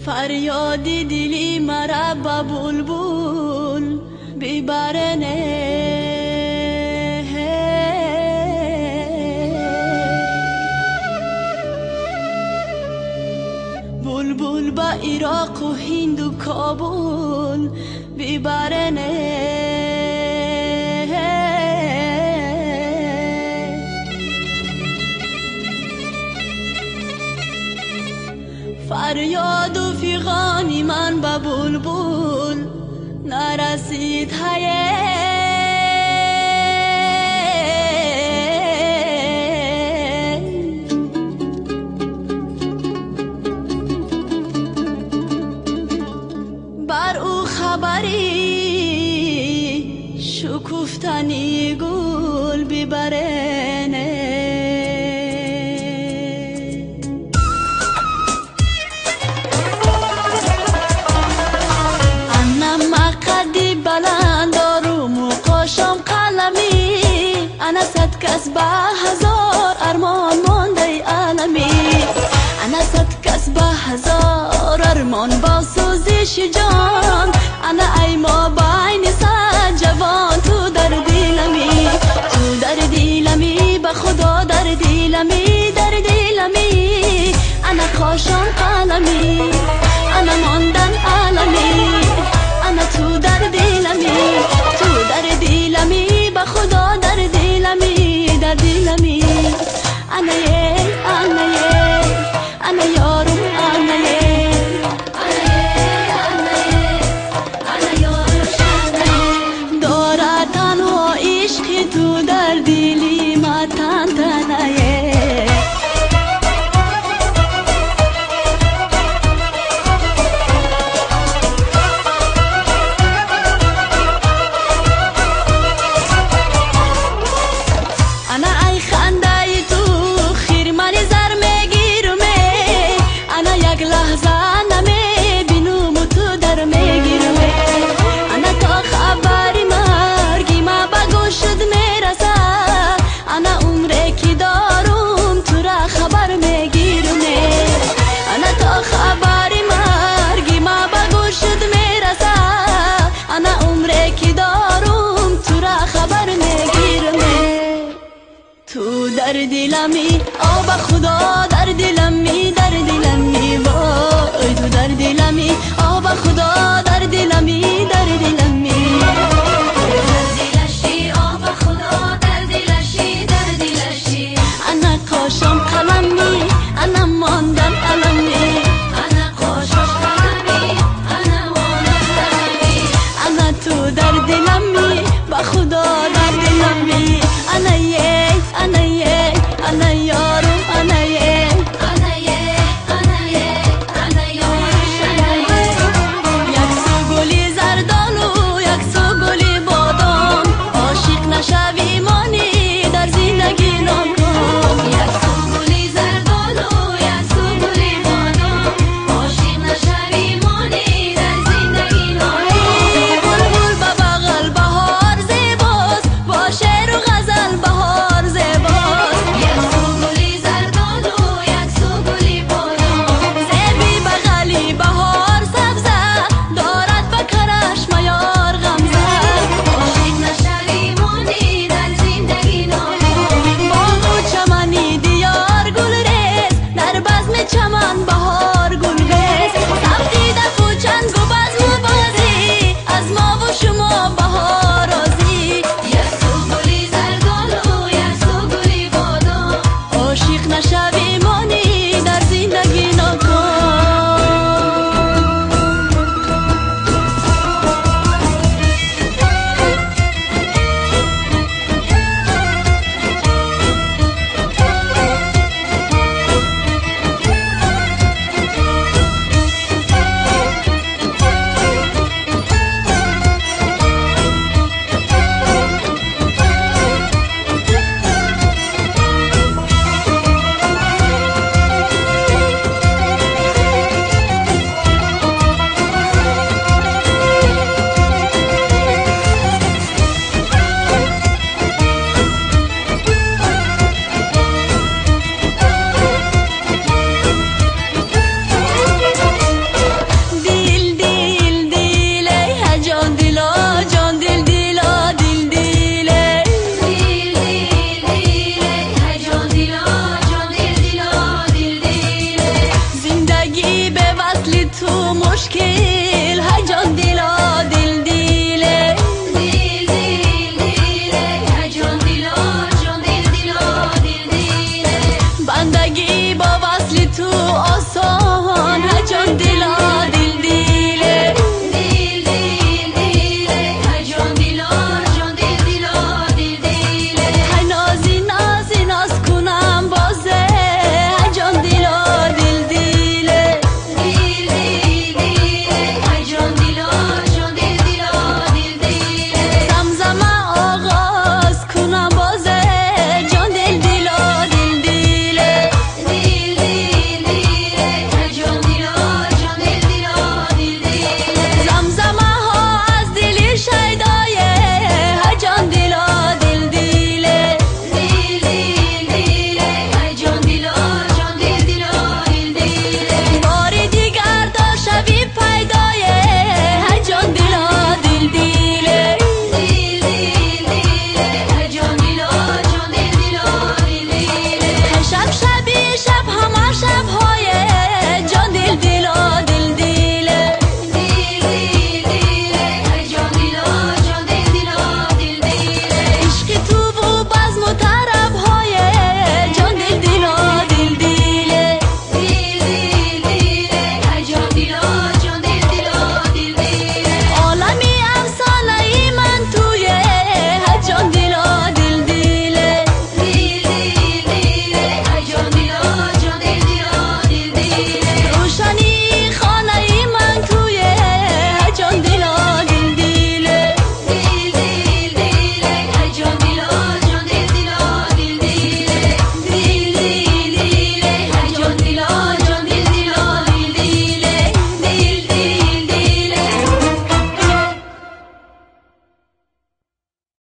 فریاد دلی مرا با بلبل ببرنه. بلبل با عراق و هند و کابل ببرنه. فریاد و فیغانی من با بلبل نرسید بر او خبری شکفتنی گل ببرنه. کس به هزار ارمان مانده عالمی. انا صد کس به هزار ارمان با سوزش جان. انا ای ما بین صد جوان تو در دلمی. تو در دلمی به خدا در دلمی در دلمی. انا کاشان قلمی انا ماندن عالمی. انا تو در دلمی تو در دلمی به خدا در دلمی در دلمی. انا یه انا یه انا یارم انا یه انا یه انا یارم داره تنها عشق تو در دلی ما تن تنایه. تو در دلمی آب خدا در دلمی در دلمی وای. تو در دلمی آب خدا در دلمی